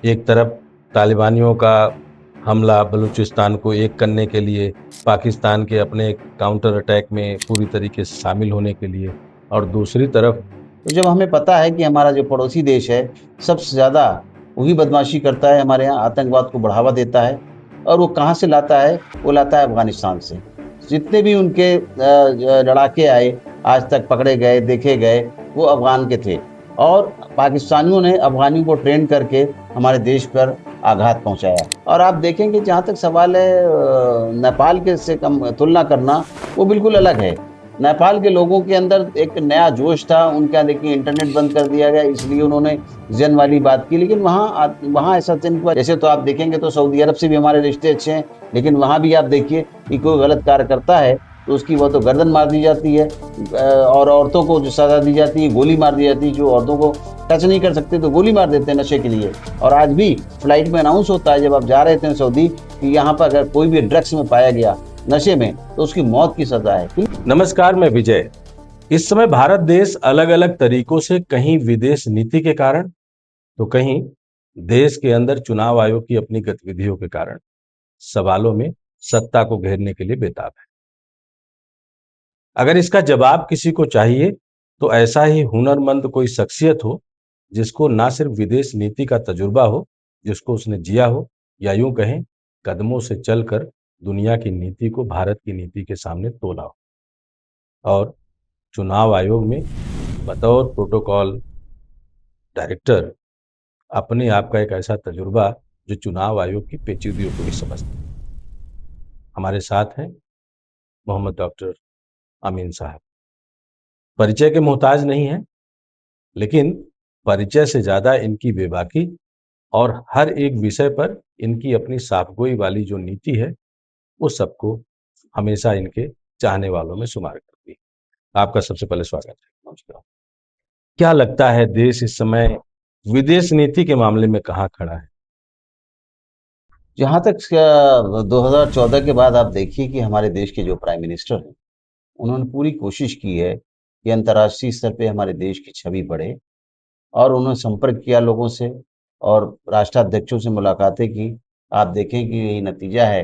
एक तरफ तालिबानियों का हमला बलूचिस्तान को एक करने के लिए, पाकिस्तान के अपने काउंटर अटैक में पूरी तरीके से शामिल होने के लिए, और दूसरी तरफ तो जब हमें पता है कि हमारा जो पड़ोसी देश है, सबसे ज़्यादा वही बदमाशी करता है, हमारे यहाँ आतंकवाद को बढ़ावा देता है और वो कहाँ से लाता है? वो लाता है अफ़गानिस्तान से। जितने भी उनके लड़ाके आए, आज तक पकड़े गए, देखे गए, वो अफ़गान के थे और पाकिस्तानियों ने अफ़गानियों को ट्रेन करके हमारे देश पर आघात पहुँचाया। और आप देखेंगे जहाँ तक सवाल है नेपाल के से कम तुलना करना, वो बिल्कुल अलग है। नेपाल के लोगों के अंदर एक नया जोश था, उनका देखिए इंटरनेट बंद कर दिया गया इसलिए उन्होंने ज़ेन वाली बात की, लेकिन वहाँ ऐसा ज़ेन हुआ जैसे तो आप देखेंगे तो सऊदी अरब से भी हमारे रिश्ते अच्छे हैं, लेकिन वहाँ भी आप देखिए कि कोई गलत कार्य करता है, तो उसकी वो तो गर्दन मार दी जाती है और औरतों को जो सज़ा दी जाती है, गोली मार दी जाती है, जो औरतों को टच नहीं कर सकते तो गोली मार देते हैं नशे के लिए। और आज भी फ्लाइट में अनाउंस होता है जब आप जा रहे थे सऊदी कि यहाँ पर अगर कोई भी ड्रग्स में पाया गया, नशे में, तो उसकी मौत की सज़ा है। नमस्कार, मैं विजय। इस समय भारत देश अलग अलग तरीकों से कहीं विदेश नीति के कारण तो कहीं देश के अंदर चुनाव आयोग की अपनी गतिविधियों के कारण सवालों में सत्ता को घेरने के लिए बेताब है। अगर इसका जवाब किसी को चाहिए तो ऐसा ही हुनरमंद कोई शख्सियत हो जिसको ना सिर्फ विदेश नीति का तजुर्बा हो, जिसको उसने जिया हो, या यूं कहें कदमों से चलकर दुनिया की नीति को भारत की नीति के सामने तोला हो। और चुनाव आयोग में बतौर प्रोटोकॉल डायरेक्टर अपने आप का एक ऐसा तजुर्बा जो चुनाव आयोग की पेचीदगियों को भी समझते हैं। हमारे साथ हैं मोहम्मद डॉक्टर अमीन साहब। परिचय के मोहताज नहीं है, लेकिन परिचय से ज्यादा इनकी बेबाकी और हर एक विषय पर इनकी अपनी साफगोई वाली जो नीति है वो सबको हमेशा इनके चाहने वालों में शुमार करती है। आपका सबसे पहले स्वागत है। नमस्कार। क्या लगता है देश इस समय विदेश नीति के मामले में कहाँ खड़ा है? जहाँ तक 2014 के बाद आप देखिए कि हमारे देश के जो प्राइम मिनिस्टर हैं, उन्होंने पूरी कोशिश की है कि अंतर्राष्ट्रीय स्तर पे हमारे देश की छवि बढ़े और उन्होंने संपर्क किया लोगों से और राष्ट्राध्यक्षों से मुलाकातें की। आप देखें कि यही नतीजा है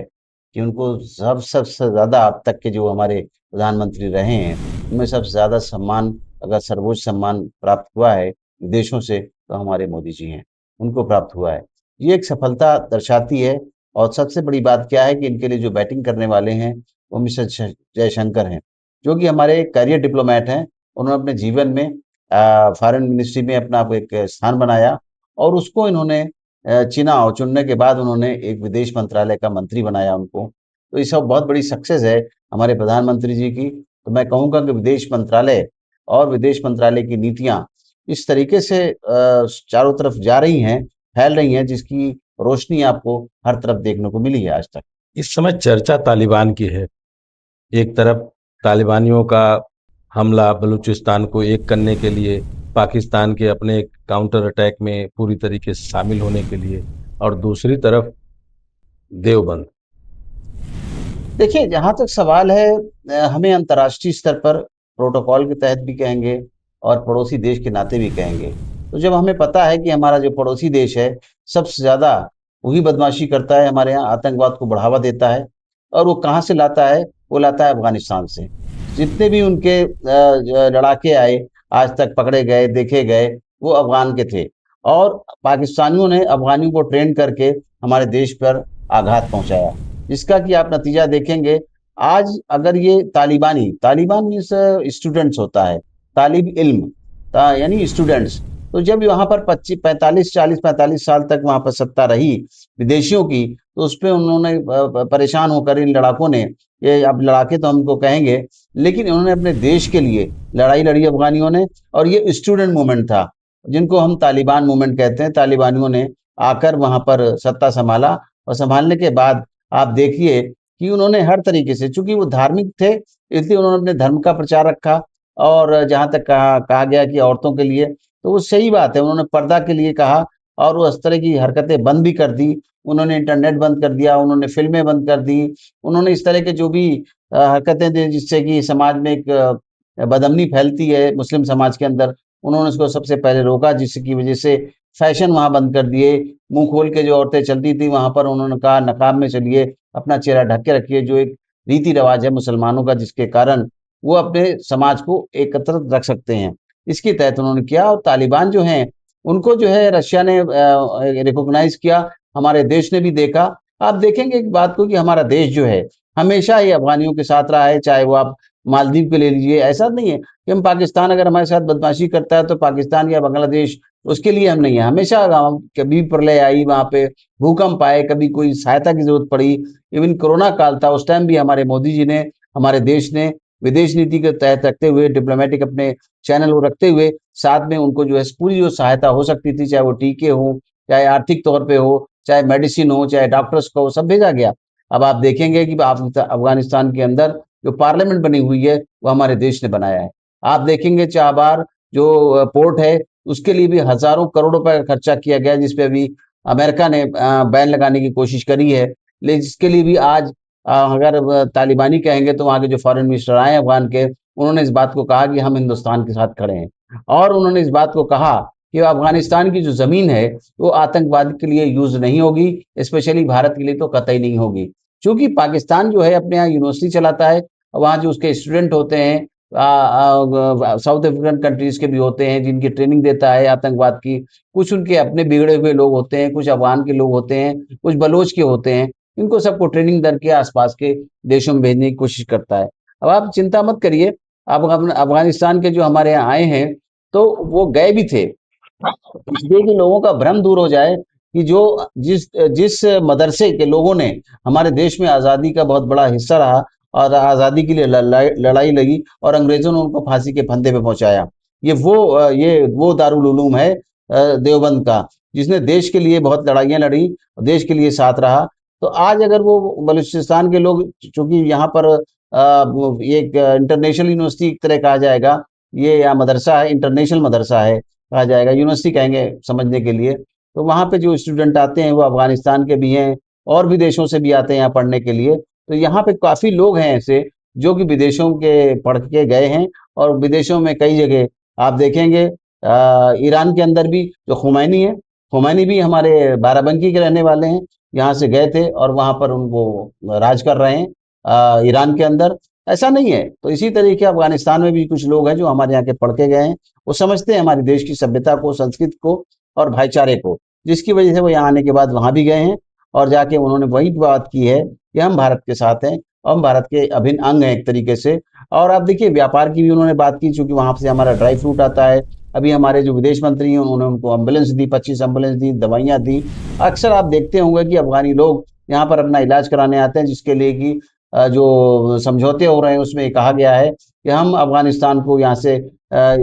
कि उनको सबसे ज़्यादा अब तक के जो हमारे प्रधानमंत्री रहे हैं, उनमें सबसे ज़्यादा सम्मान, अगर सर्वोच्च सम्मान प्राप्त हुआ है विदेशों से, तो हमारे मोदी जी हैं, उनको प्राप्त हुआ है। ये एक सफलता दर्शाती है और सबसे बड़ी बात क्या है कि इनके लिए जो बैटिंग करने वाले हैं, वो मिस्टर जयशंकर हैं, जो कि हमारे करियर डिप्लोमेट हैं। उन्होंने अपने जीवन में फॉरेन मिनिस्ट्री में अपना एक स्थान बनाया और उसको इन्होंने चुना और चुनने के बाद उन्होंने एक विदेश मंत्रालय का मंत्री बनाया उनको। तो ये सब बहुत बड़ी सक्सेस है हमारे प्रधानमंत्री जी की। तो मैं कहूँगा कि विदेश मंत्रालय और विदेश मंत्रालय की नीतियाँ इस तरीके से चारों तरफ जा रही हैं, फैल रही हैं, जिसकी रोशनी आपको हर तरफ देखने को मिली है आज तक। इस समय चर्चा तालिबान की है। एक तरफ तालिबानियों का हमला बलूचिस्तान को एक करने के लिए, पाकिस्तान के अपने काउंटर अटैक में पूरी तरीके से शामिल होने के लिए, और दूसरी तरफ देवबंद। देखिए, जहाँ तक सवाल है हमें अंतर्राष्ट्रीय स्तर पर प्रोटोकॉल के तहत भी कहेंगे और पड़ोसी देश के नाते भी कहेंगे। तो जब हमें पता है कि हमारा जो पड़ोसी देश है, सबसे ज़्यादा वही बदमाशी करता है, हमारे यहाँ आतंकवाद को बढ़ावा देता है और वो कहाँ से लाता है? वो लाता है अफ़गानिस्तान से। जितने भी उनके लड़ाके आए, आज तक पकड़े गए, देखे गए, वो अफ़गान के थे और पाकिस्तानियों ने अफ़गानियों को ट्रेन करके हमारे देश पर आघात पहुँचाया। जिसका कि आप नतीजा देखेंगे आज अगर ये तालिबान मीन्स स्टूडेंट्स होता है, तालिब इल्म यानी स्टूडेंट्स। तो जब वहां पर 25 45 40 45 साल तक वहां पर सत्ता रही विदेशियों की, तो उस पे उन्होंने परेशान होकर इन लड़ाकों ने, ये अब लड़ाके तो हमको कहेंगे, लेकिन उन्होंने अपने देश के लिए लड़ाई लड़ी अफगानियों ने। और ये स्टूडेंट मूवमेंट था जिनको हम तालिबान मूवमेंट कहते हैं। तालिबानियों ने आकर वहां पर सत्ता संभाला और संभालने के बाद आप देखिए कि उन्होंने हर तरीके से, चूंकि वो धार्मिक थे, इसलिए उन्होंने अपने धर्म का प्रचार रखा। और जहाँ तक कहा गया कि औरतों के लिए, तो वो सही बात है, उन्होंने पर्दा के लिए कहा और वो इस तरह की हरकतें बंद भी कर दी। उन्होंने इंटरनेट बंद कर दिया, उन्होंने फिल्में बंद कर दी, उन्होंने इस तरह के जो भी हरकतें दी जिससे कि समाज में एक बदअमनी फैलती है मुस्लिम समाज के अंदर, उन्होंने उसको सबसे पहले रोका, जिसकी वजह से फैशन वहाँ बंद कर दिए, मुँह खोल के जो औरतें चलती थी वहाँ पर उन्होंने कहा नकाब में चलिए, अपना चेहरा ढक के रखिए, जो एक रीति-रिवाज है मुसलमानों का जिसके कारण वो अपने समाज को एकत्र रख सकते हैं। इसके तहत उन्होंने किया और तालिबान जो हैं, उनको जो है रशिया ने रिकॉग्नाइज़ किया, हमारे देश ने भी देखा। आप देखेंगे एक बात को कि हमारा देश जो है, हमेशा ही अफ़गानियों के साथ रहा है, चाहे वो आप मालदीव को ले लीजिए, ऐसा नहीं है कि हम पाकिस्तान अगर हमारे साथ बदमाशी करता है तो पाकिस्तान या बांग्लादेश उसके लिए हम नहीं हैं। हमेशा हम कभी प्रलय आई वहाँ पे, भूकंप आए, कभी कोई सहायता की ज़रूरत पड़ी, इवन कोरोना काल था, उस टाइम भी हमारे मोदी जी ने, हमारे देश ने विदेश नीति के तहत रखते हुए, डिप्लोमैटिक अपने चैनल वो रखते हुए, साथ में उनको जो है पूरी जो सहायता हो सकती थी, चाहे वो टीके हों, चाहे आर्थिक तौर पे हो, चाहे मेडिसिन हो, चाहे डॉक्टर्स को हो, सब भेजा गया। अब आप देखेंगे कि अफ़गानिस्तान के अंदर जो पार्लियामेंट बनी हुई है, वो हमारे देश ने बनाया है। आप देखेंगे चाबार जो पोर्ट है, उसके लिए भी हज़ारों करोड़ रुपए का खर्चा किया गया है, जिस पे अभी अमेरिका ने बैन लगाने की कोशिश करी है। ले जिसके लिए भी आज अगर तालिबानी कहेंगे तो वहाँ के जो फॉरेन मिनिस्टर आए हैं अफ़गान के, उन्होंने इस बात को कहा कि हम हिंदुस्तान के साथ खड़े हैं। और उन्होंने इस बात को कहा कि अफ़गानिस्तान की जो ज़मीन है, वो आतंकवाद के लिए यूज़ नहीं होगी, स्पेशली भारत के लिए तो कतई नहीं होगी। चूँकि पाकिस्तान जो है अपने यहाँ यूनिवर्सिटी चलाता है, वहाँ जो उसके स्टूडेंट होते हैं साउथ अफ्रीकन कंट्रीज़ के भी होते हैं जिनकी ट्रेनिंग देता है आतंकवाद की। कुछ उनके अपने बिगड़े हुए लोग होते हैं, कुछ अफ़गान के लोग होते हैं, कुछ बलोच के होते हैं। इनको सबको ट्रेनिंग करके आस-पास के देशों में भेजने की कोशिश करता है। अब आप चिंता मत करिए, अब अफ़गानिस्तान के जो हमारे यहाँ आए हैं, तो वो गए भी थे। इसलिए कि लोगों का भ्रम दूर हो जाए कि जो जिस जिस मदरसे के लोगों ने हमारे देश में आज़ादी का बहुत बड़ा हिस्सा रहा और आज़ादी के लिए लड़ाई लड़ी और अंग्रेज़ों ने उनको फांसी के फंदे पे पहुँचाया। ये वो दारुल उलूम है देवबंद का, जिसने देश के लिए बहुत लड़ाइयाँ लड़ी, देश के लिए साथ रहा। तो आज अगर वो बलूचिस्तान के लोग चूँकि यहाँ पर वो ये एक इंटरनेशनल यूनिवर्सिटी एक तरह कहा जाएगा, ये यहाँ मदरसा है, इंटरनेशनल मदरसा है। कहा जाएगा, यूनिवर्सिटी कहेंगे समझने के लिए। तो वहाँ पे जो स्टूडेंट आते हैं वो अफ़गानिस्तान के भी हैं और भी देशों से भी आते हैं यहाँ पढ़ने के लिए। तो यहाँ पे काफ़ी लोग हैं ऐसे जो कि विदेशों के पढ़ के गए हैं और विदेशों में कई जगह आप देखेंगे ईरान के अंदर भी जो खुमैनी है, खुमैनी भी हमारे बाराबंकी के रहने वाले हैं। यहाँ से गए थे और वहाँ पर उनको राज कर रहे हैं ईरान के अंदर। ऐसा नहीं है। तो इसी तरीके अफ़गानिस्तान में भी कुछ लोग हैं जो हमारे यहाँ के पढ़ के गए हैं। वो समझते हैं हमारे देश की सभ्यता को, संस्कृति को और भाईचारे को, जिसकी वजह से वो यहाँ आने के बाद वहाँ भी गए हैं और जाके उन्होंने वही बात की है कि हम भारत के साथ हैं, हम भारत के अभिन्न अंग हैं एक तरीके से। और आप देखिए व्यापार की भी उन्होंने बात की चूँकि वहाँ से हमारा ड्राई फ्रूट आता है। अभी हमारे जो विदेश मंत्री हैं उन्होंने उनको एम्बुलेंस दी, 25 एम्बुलेंस दी, दवाइयाँ दी। अक्सर आप देखते होंगे कि अफ़गानी लोग यहाँ पर अपना इलाज कराने आते हैं जिसके लिए कि जो समझौते हो रहे हैं उसमें ये कहा गया है कि हम अफ़गानिस्तान को यहाँ से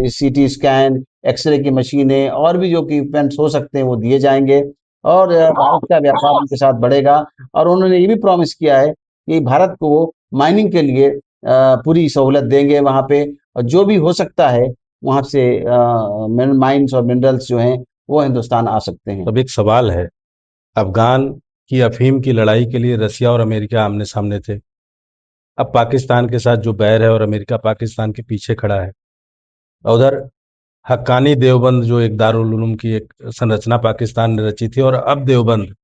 सीटी स्कैन, एक्स-रे की मशीनें और भी जो इक्विपमेंट्स हो सकते हैं वो दिए जाएँगे और भारत का व्यापार उनके साथ बढ़ेगा। और उन्होंने ये भी प्रॉमिस किया है कि भारत को वो माइनिंग के लिए पूरी सहूलत देंगे वहाँ पे और जो भी हो सकता है वहाँ से माइन्स और मिनरल्स जो हैं वो हिंदुस्तान आ सकते हैं। अब एक सवाल है, अफ़गान की अफ़ीम की लड़ाई के लिए रसिया और अमेरिका आमने-सामने थे। अब पाकिस्तान के साथ जो बैर है और अमेरिका पाकिस्तान के पीछे खड़ा है। उधर हक्कानी देवबंद जो एक दारुल उलूम की एक संरचना पाकिस्तान ने रची थी और अब देवबंद।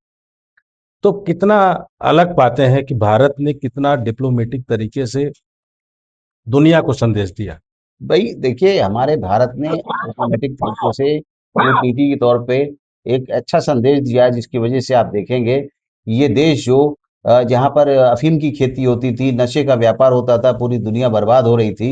तो कितना अलग पाते हैं कि भारत ने कितना डिप्लोमेटिक तरीके से दुनिया को संदेश दिया। भई देखिए, हमारे भारत ने डिप्लोमैटिक तरीकों से कूटनीति के तौर पे एक अच्छा संदेश दिया है जिसकी वजह से आप देखेंगे, ये देश जो जहाँ पर अफ़ीम की खेती होती थी, नशे का व्यापार होता था, पूरी दुनिया बर्बाद हो रही थी।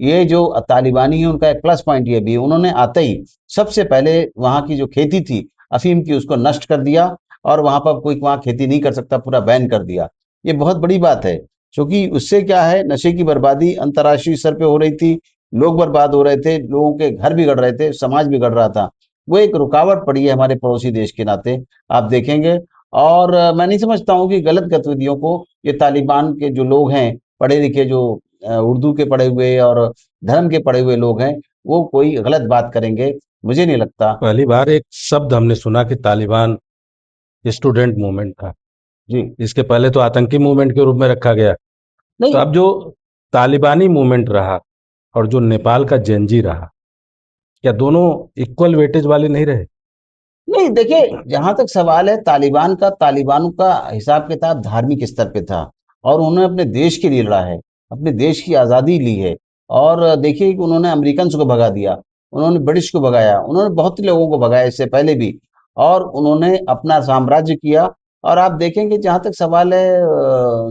ये जो तालिबानी है उनका एक प्लस पॉइंट ये भी है, उन्होंने आते ही सबसे पहले वहाँ की जो खेती थी अफ़ीम की उसको नष्ट कर दिया और वहाँ पर कोई वहाँ खेती नहीं कर सकता, पूरा बैन कर दिया। ये बहुत बड़ी बात है, क्योंकि उससे क्या है नशे की बर्बादी अंतर्राष्ट्रीय स्तर पे हो रही थी, लोग बर्बाद हो रहे थे, लोगों के घर बिगड़ रहे थे, समाज बिगड़ रहा था। वो एक रुकावट पड़ी है हमारे पड़ोसी देश के नाते, आप देखेंगे। और मैं नहीं समझता हूँ कि गलत गतिविधियों को ये तालिबान के जो लोग हैं, पढ़े-लिखे जो उर्दू के पढ़े हुए और धर्म के पढ़े हुए लोग हैं, वो कोई गलत बात करेंगे, मुझे नहीं लगता। पहली बार एक शब्द हमने सुना कि तालिबान स्टूडेंट मूवमेंट था। जी, इसके पहले तो आतंकी मूवमेंट के रूप में रखा गया। तो नहीं अब जो तालिबानी मूवमेंट रहा और जो नेपाल का जेनजी रहा, क्या दोनों इक्वल वेटेज वाले नहीं रहे? नहीं देखिए, जहां तक सवाल है तालिबानों का हिसाब किताब धार्मिक स्तर पे था और उन्होंने अपने देश के लिए लड़ा है, अपने देश की आजादी ली है। और देखिए कि उन्होंने अमेरिकन को भगा दिया, उन्होंने ब्रिटिश को भगाया, उन्होंने बहुत ही लोगों को भगाया इससे पहले भी, और उन्होंने अपना साम्राज्य किया। और आप देखेंगे जहां तक सवाल है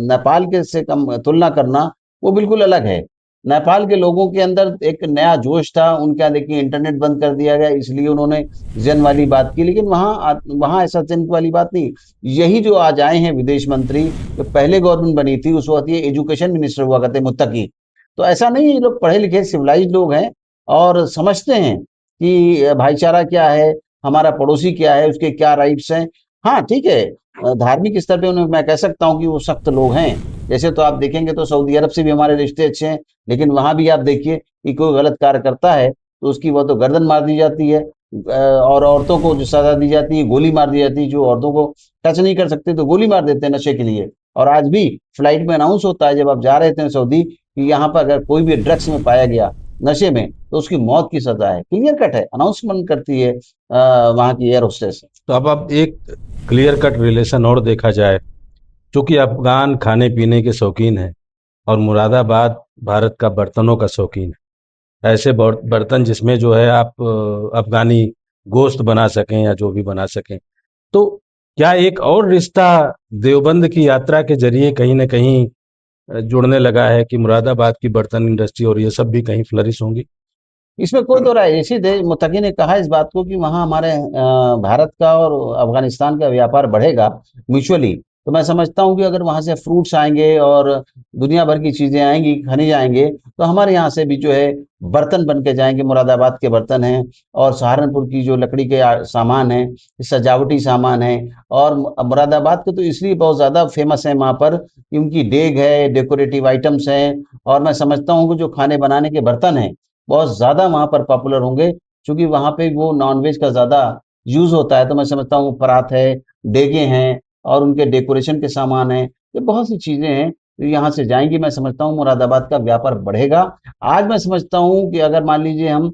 नेपाल के से कम तुलना करना, वो बिल्कुल अलग है। नेपाल के लोगों के अंदर एक नया जोश था, उनके यहाँ देखिए इंटरनेट बंद कर दिया गया, इसलिए उन्होंने जन वाली बात की, लेकिन वहाँ ऐसा जन वाली बात नहीं। यही जो आज आए हैं विदेश मंत्री, जो पहले गवर्नमेंट बनी थी उस वक्त ये एजुकेशन मिनिस्टर हुआ करते मुत्तकी। तो ऐसा नहीं है, ये लोग पढ़े लिखे सिविलाइज्ड लोग हैं और समझते हैं कि भाईचारा क्या है, हमारा पड़ोसी क्या है, उसके क्या राइट्स हैं। हाँ ठीक है, धार्मिक स्तर पे उन्हें मैं कह सकता हूँ कि वो सख्त लोग हैं। जैसे तो आप देखेंगे तो सऊदी अरब से भी हमारे रिश्ते अच्छे हैं, लेकिन वहां भी आप देखिए कि कोई गलत कार्य करता है तो उसकी वो तो गर्दन मार दी जाती है, और औरतों को जो सजा दी जाती है, गोली मार दी जाती है, जो औरतों को टच नहीं कर सकते तो गोली मार देते हैं नशे के लिए। और आज भी फ्लाइट में अनाउंस होता है जब आप जा रहे थे सऊदी कि यहाँ पर अगर कोई भी ड्रग्स में पाया गया, नशे में, तो उसकी मौत की सजा है, क्लियर कट है, अनाउंसमेंट करती है वहां की एयर होस्टेस। तो अब एक क्लियर कट रिलेशन और देखा जाए, चूंकि अफगान खाने पीने के शौकीन है और मुरादाबाद भारत का बर्तनों का शौकीन है। ऐसे बर्तन जिसमें जो है आप अफगानी गोश्त बना सकें या जो भी बना सकें। तो क्या एक और रिश्ता देवबंद की यात्रा के जरिए कहीं ना कहीं जुड़ने लगा है कि मुरादाबाद की बर्तन इंडस्ट्री और ये सब भी कहीं फ्लरिश होंगी? इसमें कोई दो राय, इसी देश मुत्तकी ने कहा इस बात को कि वहाँ हमारे भारत का और अफगानिस्तान का व्यापार बढ़ेगा म्यूचुअली। तो मैं समझता हूँ कि अगर वहाँ से फ्रूट्स आएंगे और दुनिया भर की चीजें आएंगी, खनिज आएंगे, तो हमारे यहाँ से भी जो है बर्तन बन के जाएंगे, मुरादाबाद के बर्तन हैं, और सहारनपुर की जो लकड़ी के सामान है, सजावटी सामान है। और मुरादाबाद के तो इसलिए बहुत ज्यादा फेमस है वहाँ पर कि उनकी डेग है, डेकोरेटिव आइटम्स हैं, और मैं समझता हूँ कि जो खाने बनाने के बर्तन हैं बहुत ज़्यादा वहाँ पर पॉपुलर होंगे, क्योंकि वहाँ पे वो नॉनवेज का ज़्यादा यूज़ होता है। तो मैं समझता हूँ परात है, देगे हैं, और उनके डेकोरेशन के सामान हैं, ये बहुत सी चीज़ें हैं जो यहाँ से जाएंगी। मैं समझता हूँ मुरादाबाद का व्यापार बढ़ेगा। आज मैं समझता हूँ कि अगर मान लीजिए हम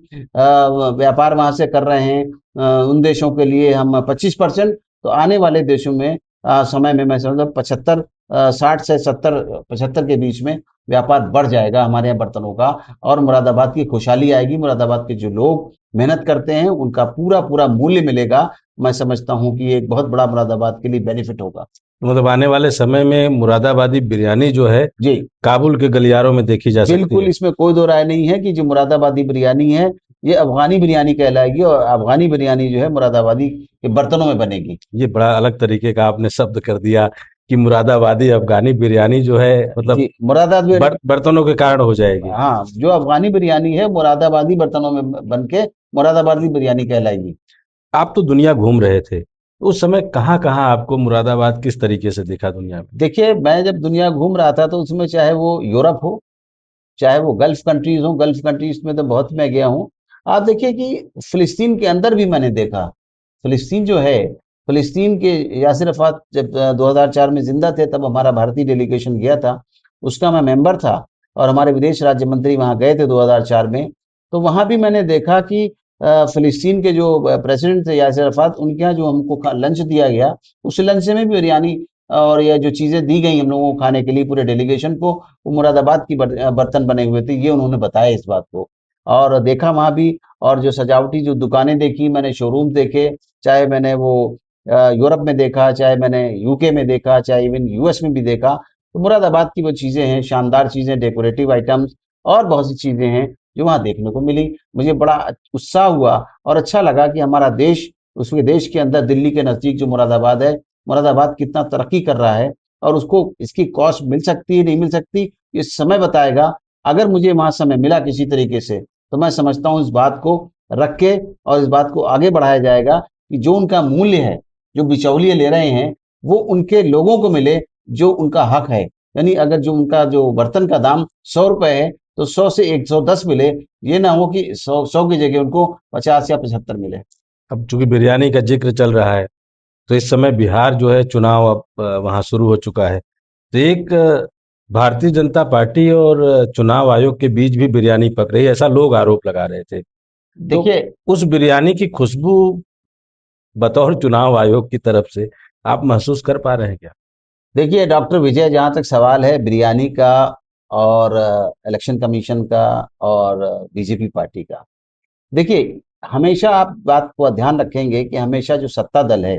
व्यापार वहाँ से कर रहे हैं उन देशों के लिए हम 25%, तो आने वाले देशों में समय में मैं समझता हूँ 75, 60 से 70, 75 के बीच में व्यापार बढ़ जाएगा हमारे यहाँ बर्तनों का। और मुरादाबाद की खुशहाली आएगी, मुरादाबाद के जो लोग मेहनत करते हैं उनका पूरा पूरा मूल्य मिलेगा। मैं समझता हूँ कि ये एक बहुत बड़ा मुरादाबाद के लिए बेनिफिट होगा। तो मतलब आने वाले समय में मुरादाबादी बिरयानी जो है जी काबुल के गलियारों में देखी जा सकती बिल्कुल, है। इसमें कोई दो राय नहीं है कि जो मुरादाबादी बिरयानी है ये अफगानी बिरयानी कहलाएगी, और अफगानी बिरयानी जो है मुरादाबादी के बर्तनों में बनेगी। ये बड़ा अलग तरीके का आपने शब्द कर दिया कि मुरादाबादी अफगानी बिरयानी जो है, जी मतलब मुरादाबाद, बर्तनों के कारण हो जाएगी। हाँ जो अफगानी बिरयानी है मुरादाबादी बर्तनों में बन के मुरादाबादी बिरयानी कहलाएगी। आप तो दुनिया घूम रहे थे, उस समय कहाँ कहाँ आपको मुरादाबाद किस तरीके से दिखा दुनिया में? देखिए मैं जब दुनिया घूम रहा था तो उसमें चाहे वो यूरोप हो, चाहे वो गल्फ कंट्रीज हो, गल्फ कंट्रीज में तो बहुत मैं गया हूँ। आप देखिए कि फिलिस्तीन के अंदर भी मैंने देखा, फिलिस्तीन जो है, फिलिस्तीन के यासिर अराफात जब 2004 में जिंदा थे तब हमारा भारतीय डेलीगेशन गया था, उसका मैं मेंबर था, और हमारे विदेश राज्य मंत्री वहाँ गए थे 2004 में। तो वहाँ भी मैंने देखा कि फिलिस्तीन के जो प्रेसिडेंट थे यासिर अराफात, उनके यहाँ जो हमको लंच दिया गया, उस लंच में भी बिरयानी और ये जो चीजें दी गई हम लोगों को खाने के लिए पूरे डेलीगेशन को, वो मुरादाबाद की बर्तन बने हुए थे, ये उन्होंने बताया इस बात को। और देखा वहाँ भी, और जो सजावटी जो दुकानें देखी मैंने, शोरूम देखे, चाहे मैंने वो यूरोप में देखा, चाहे मैंने यूके में देखा, चाहे इवन यूएस में भी देखा, तो मुरादाबाद की वो चीजें हैं, शानदार चीजें, डेकोरेटिव आइटम्स और बहुत सी चीजें हैं जो वहाँ देखने को मिली। मुझे बड़ा उत्साह हुआ और अच्छा लगा कि हमारा देश, उसके देश के अंदर दिल्ली के नजदीक जो मुरादाबाद है, मुरादाबाद कितना तरक्की कर रहा है, और उसको इसकी कॉस्ट मिल सकती है नहीं मिल सकती ये समय बताएगा। अगर मुझे वहां समय मिला किसी तरीके से, तो मैं समझता हूँ इस बात को रख के और इस बात को आगे बढ़ाया जाएगा कि जो उनका मूल्य है, जो बिचौलिए ले रहे हैं, वो उनके लोगों को मिले जो उनका हक है। यानी अगर जो उनका जो बर्तन का दाम 100 रुपए है, तो 100 से 110 मिले, ये ना हो कि 100 की जगह उनको 50 या 75 मिले। अब चूंकि बिरयानी का जिक्र चल रहा है, तो इस समय बिहार जो है चुनाव अब वहाँ शुरू हो चुका है। तो एक भारतीय जनता पार्टी और चुनाव आयोग के बीच भी बिरयानी पक रही है, ऐसा लोग आरोप लगा रहे थे। तो देखिए, उस बिरयानी की खुशबू बतौर चुनाव आयोग की तरफ से आप महसूस कर पा रहे हैं क्या? देखिए डॉक्टर विजय, जहाँ तक सवाल है बिरयानी का और इलेक्शन कमीशन का और बीजेपी पार्टी का, देखिए हमेशा आप बात को ध्यान रखेंगे कि हमेशा जो सत्ता दल है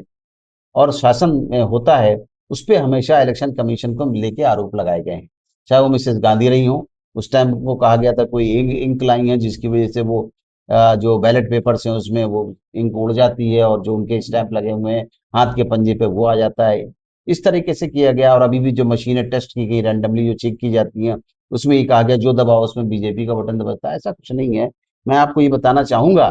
और शासन में होता है, उस पे हमेशा इलेक्शन कमीशन को लेके आरोप लगाए गए हैं। चाहे वो मिसेस गांधी रही हो, उस टाइम वो कहा गया था कोई इंक लाई है जिसकी वजह से वो जो बैलेट पेपर्स हैं उसमें वो इंक उड़ जाती है और जो उनके स्टैंप लगे हुए हैं हाथ के पंजे पे वो आ जाता है। इस तरीके से किया गया और अभी भी जो मशीनें टेस्ट की गई रैंडमली जो चेक की जाती हैं, उसमें ये कहा गया जो दबाओ उसमें बीजेपी का बटन दबाता है। ऐसा कुछ नहीं है। मैं आपको ये बताना चाहूंगा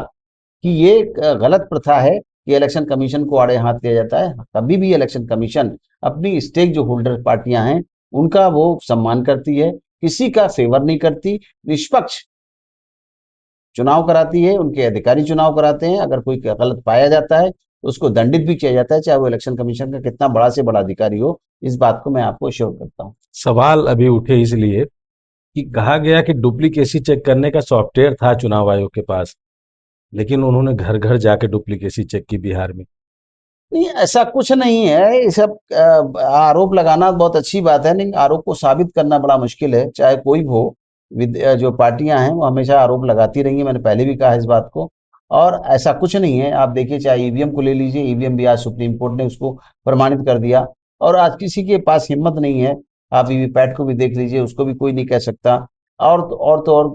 कि ये एक गलत प्रथा है कि इलेक्शन कमीशन को आड़े हाथ लिया जाता है। कभी भी इलेक्शन कमीशन अपनी स्टेक जो होल्डर पार्टियां हैं उनका वो सम्मान करती है, किसी का फेवर नहीं करती, निष्पक्ष चुनाव कराती है, उनके अधिकारी चुनाव कराते हैं। अगर कोई गलत पाया जाता है तो उसको दंडित भी किया जाता है, चाहे वो इलेक्शन कमीशन का कितना बड़ा से बड़ा अधिकारी हो। इस बात को मैं आपको श्योर करता हूँ। सवाल अभी उठे इसलिए कि कहा गया कि डुप्लीकेसी चेक करने का सॉफ्टवेयर था चुनाव आयोग के पास, लेकिन उन्होंने घर घर जाके डुप्लीकेसी चेक की बिहार में। नहीं, ऐसा कुछ नहीं है। ये सब आरोप लगाना बहुत अच्छी बात है, लेकिन आरोप को साबित करना बड़ा मुश्किल है, चाहे कोई भी हो। जो पार्टियां हैं वो हमेशा आरोप लगाती रही हैं, मैंने पहले भी कहा इस बात को। और ऐसा कुछ नहीं है। आप देखिए, चाहे ईवीएम को ले लीजिए, ईवीएम भी आज सुप्रीम कोर्ट ने उसको प्रमाणित कर दिया और आज किसी के पास हिम्मत नहीं है। आप वीवीपैट को भी देख लीजिए, उसको भी कोई नहीं कह सकता। और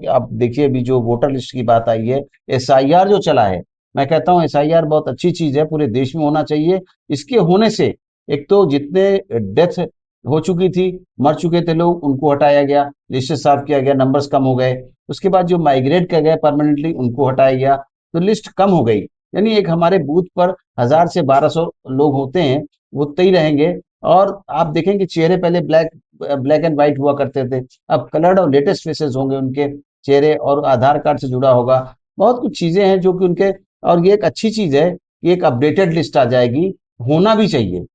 आप देखिए, अभी जो वोटर लिस्ट की बात आई है, एसआईआर जो चला है, मैं कहता हूँ एसआईआर बहुत अच्छी चीज है, पूरे देश में होना चाहिए। इसके होने से एक तो जितने डेथ हो चुकी थी, मर चुके थे लोग, उनको हटाया गया, लिस्ट साफ किया गया, नंबर्स कम हो गए। उसके बाद जो माइग्रेट कर गए परमानेंटली उनको हटाया गया, तो लिस्ट कम हो गई। यानी एक हमारे बूथ पर 1000 से 1200 लोग होते हैं, वो उतने ही रहेंगे। और आप देखेंगे चेहरे पहले ब्लैक ब्लैक एंड व्हाइट हुआ करते थे, अब कलर्ड और लेटेस्ट फेसेस होंगे उनके चेहरे, और आधार कार्ड से जुड़ा होगा। बहुत कुछ चीजें हैं जो कि उनके, और ये एक अच्छी चीज है कि एक अपडेटेड लिस्ट आ जाएगी। होना भी चाहिए,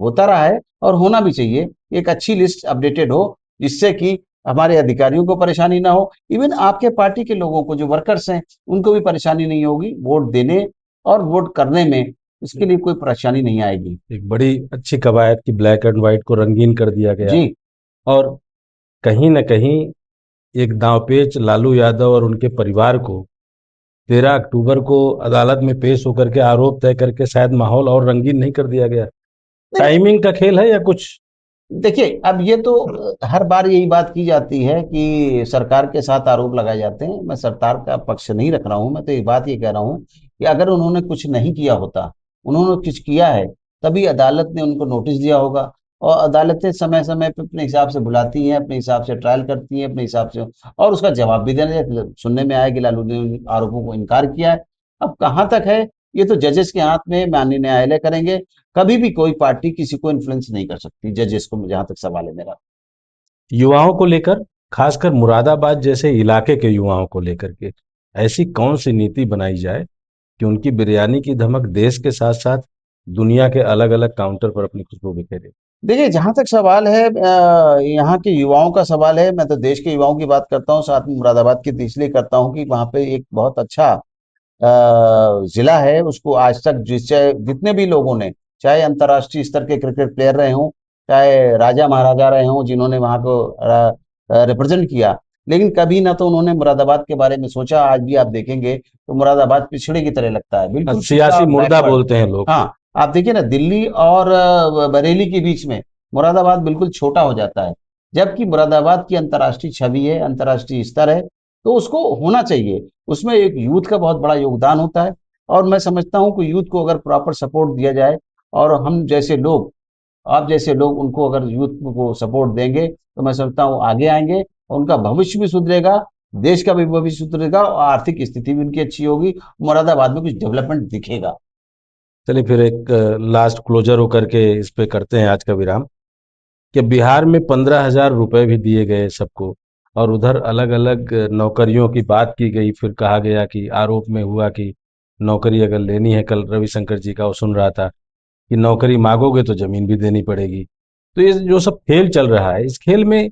होता रहा है और होना भी चाहिए। एक अच्छी लिस्ट अपडेटेड हो, जिससे कि हमारे अधिकारियों को परेशानी ना हो, इवन आपके पार्टी के लोगों को जो वर्कर्स हैं उनको भी परेशानी नहीं होगी वोट देने और वोट करने में। इसके लिए कोई परेशानी नहीं आएगी। एक बड़ी अच्छी कवायद की ब्लैक एंड व्हाइट को रंगीन कर दिया गया। जी। और कहीं न कहीं एक दांवपेच लालू यादव और उनके परिवार को 13 अक्टूबर को अदालत में पेश होकर के आरोप तय करके शायद माहौल और रंगीन नहीं कर दिया गया। नहीं, टाइमिंग का खेल है या कुछ? देखिए अब ये तो हर बार यही बात की जाती है कि सरकार के साथ आरोप लगाए जाते हैं। मैं सरकार का पक्ष नहीं रख रहा हूं, मैं तो ये बात ये कह रहा हूं कि अगर उन्होंने कुछ नहीं किया होता, उन्होंने कुछ किया है, तभी अदालत ने उनको नोटिस दिया होगा। और अदालतें समय समय पे अपने हिसाब से बुलाती हैं, अपने हिसाब से ट्रायल करती हैं, अपने हिसाब से, और उसका जवाब भी देना। सुनने में आया कि लालू ने उन आरोपों को इनकार किया है। अब कहाँ तक है, ये तो जजेस के हाथ में, माननीय न्यायालय करेंगे। कभी भी कोई पार्टी किसी को इन्फ्लुएंस नहीं कर सकती, जजेस को, जहां तक सवाल है मेरा। युवाओं को लेकर, खासकर मुरादाबाद जैसे इलाके के युवाओं को लेकर के ऐसी कौन सी नीति बनाई जाए कि उनकी बिरयानी की धमक देश के साथ साथ दुनिया के अलग अलग काउंटर पर अपनी खुशबू बिखेरे? देखिए जहां तक सवाल है यहाँ के युवाओं का सवाल है, मैं तो देश के युवाओं की बात करता हूँ, साथ में मुरादाबाद की तो इसलिए करता हूँ कि वहाँ पे एक बहुत अच्छा जिला है। उसको आज तक जितने भी लोगों ने, चाहे अंतर्राष्ट्रीय स्तर के क्रिकेट प्लेयर रहे हों, चाहे राजा महाराजा रहे हों जिन्होंने वहाँ को रिप्रेजेंट किया, लेकिन कभी ना तो उन्होंने मुरादाबाद के बारे में सोचा। आज भी आप देखेंगे तो मुरादाबाद पिछड़े की तरह लगता है, बिल्कुल पिछड़ा सियासी और मुर्दा बैकवर्ड। बोलते हैं लोग। हाँ, आप देखिए ना, दिल्ली और बरेली के बीच में मुरादाबाद बिल्कुल छोटा हो जाता है। जबकि मुरादाबाद की अंतर्राष्ट्रीय छवि है, अंतर्राष्ट्रीय स्तर है, तो उसको होना चाहिए। उसमें एक यूथ का बहुत बड़ा योगदान होता है। और मैं समझता हूँ कि यूथ को अगर प्रॉपर सपोर्ट दिया जाए, और हम जैसे लोग, आप जैसे लोग उनको अगर यूथ को सपोर्ट देंगे, तो मैं समझता हूँ आगे आएंगे और उनका भविष्य भी सुधरेगा, देश का भी भविष्य सुधरेगा और आर्थिक स्थिति भी उनकी अच्छी होगी। मुरादाबाद में कुछ डेवलपमेंट दिखेगा। चलिए फिर एक लास्ट क्लोजर होकर के इस पे करते हैं आज का विराम, कि बिहार में 15,000 रुपए भी दिए गए सबको, और उधर अलग अलग नौकरियों की बात की गई। फिर कहा गया कि आरोप में हुआ कि नौकरी अगर लेनी है, कल रविशंकर जी का वो सुन रहा था कि नौकरी मांगोगे तो जमीन भी देनी पड़ेगी। तो ये जो सब खेल चल रहा है, इस खेल में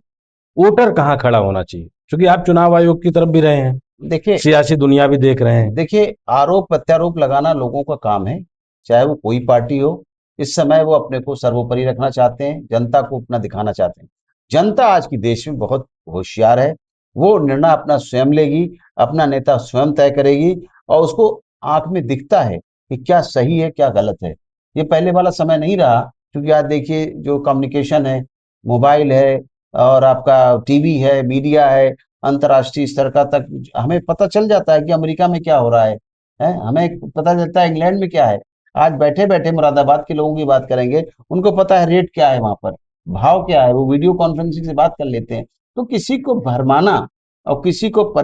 वोटर कहाँ खड़ा होना चाहिए? क्योंकि आप चुनाव आयोग की तरफ भी रहे हैं, देखिए सियासी दुनिया भी देख रहे हैं। देखिए आरोप प्रत्यारोप लगाना लोगों का काम है। चाहे वो कोई पार्टी हो, इस समय वो अपने को सर्वोपरि रखना चाहते हैं, जनता को अपना दिखाना चाहते हैं। जनता आज की देश में बहुत होशियार है, वो निर्णय अपना स्वयं लेगी, अपना नेता स्वयं तय करेगी और उसको आँख में दिखता है कि क्या सही है, क्या गलत है। ये पहले वाला समय नहीं रहा, क्योंकि आज देखिए जो कम्युनिकेशन है, मोबाइल है और आपका टीवी है, मीडिया है, अंतर्राष्ट्रीय स्तर का तक हमें पता चल जाता है कि अमेरिका में क्या हो रहा है? हमें पता चलता है इंग्लैंड में क्या है। आज बैठे-बैठे मुरादाबाद के लोगों की बात करेंगे, उनको पता है रेट क्या है वहाँ पर, भाव क्या है, वो वीडियो कॉन्फ्रेंसिंग से बात कर लेते हैं। तो किसी को भरमाना और किसी को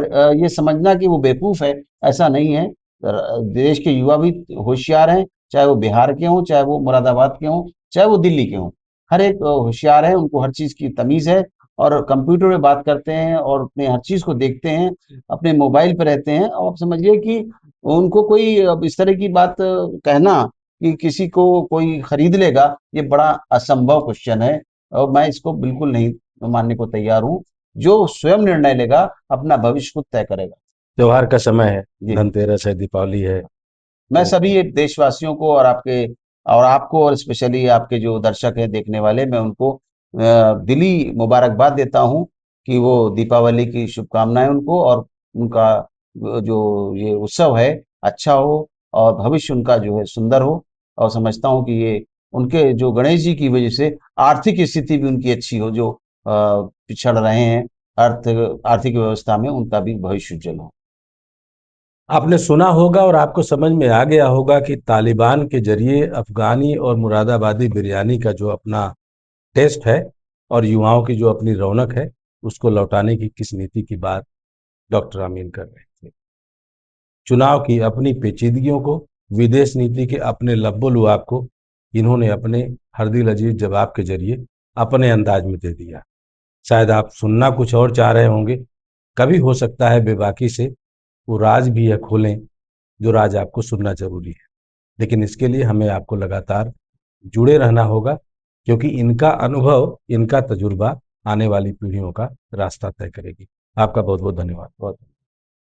ये समझना कि वो बेवकूफ़ है, ऐसा नहीं है। देश के युवा भी होशियार हैं, चाहे वो बिहार के हों, चाहे वो मुरादाबाद के हों, चाहे वो दिल्ली के हों। हर एक होशियार है, उनको हर चीज़ की तमीज़ है और कंप्यूटर में बात करते हैं और अपने हर चीज़ को देखते हैं, अपने मोबाइल पे रहते हैं और आप समझिए कि उनको कोई अब इस तरह की बात कहना कि किसी को कोई खरीद लेगा, ये बड़ा असंभव क्वेश्चन है और मैं इसको बिल्कुल नहीं मानने को तैयार हूँ। जो स्वयं निर्णय लेगा, अपना भविष्य खुद तय करेगा। त्योहार का समय है, जी। धनतेरस है, दीपावली है, मैं तो सभी देशवासियों को और आपको और स्पेशली आपके जो दर्शक हैं देखने वाले, मैं उनको दिली मुबारकबाद देता हूँ कि वो दीपावली की शुभकामनाएं उनको और उनका जो ये उत्सव है अच्छा हो और भविष्य उनका जो है सुंदर हो। और समझता हूँ कि ये उनके जो गणेश जी की वजह से आर्थिक स्थिति भी उनकी अच्छी हो, जो पिछड़ रहे हैं आर्थिक व्यवस्था में, उनका भी भविष्य उज्जवल हो। आपने सुना होगा और आपको समझ में आ गया होगा कि तालिबान के जरिए अफगानी और मुरादाबादी बिरयानी का जो अपना टेस्ट है और युवाओं की जो अपनी रौनक है, उसको लौटाने की किस नीति की बात डॉक्टर अमीन कर रहे थे। चुनाव की अपनी पेचीदगियों को, विदेश नीति के अपने लब्बो-लुआब को इन्होंने अपने हरदिल अजीज जवाब के जरिए अपने अंदाज में दे दिया। शायद आप सुनना कुछ और चाह रहे होंगे, कभी हो सकता है बेबाकी से वो राज भी यह खोलें जो राज आपको सुनना जरूरी है। लेकिन इसके लिए हमें आपको लगातार जुड़े रहना होगा, क्योंकि इनका अनुभव, इनका तजुर्बा आने वाली पीढ़ियों का रास्ता तय करेगी। आपका बहुत बहुत धन्यवाद। बहुत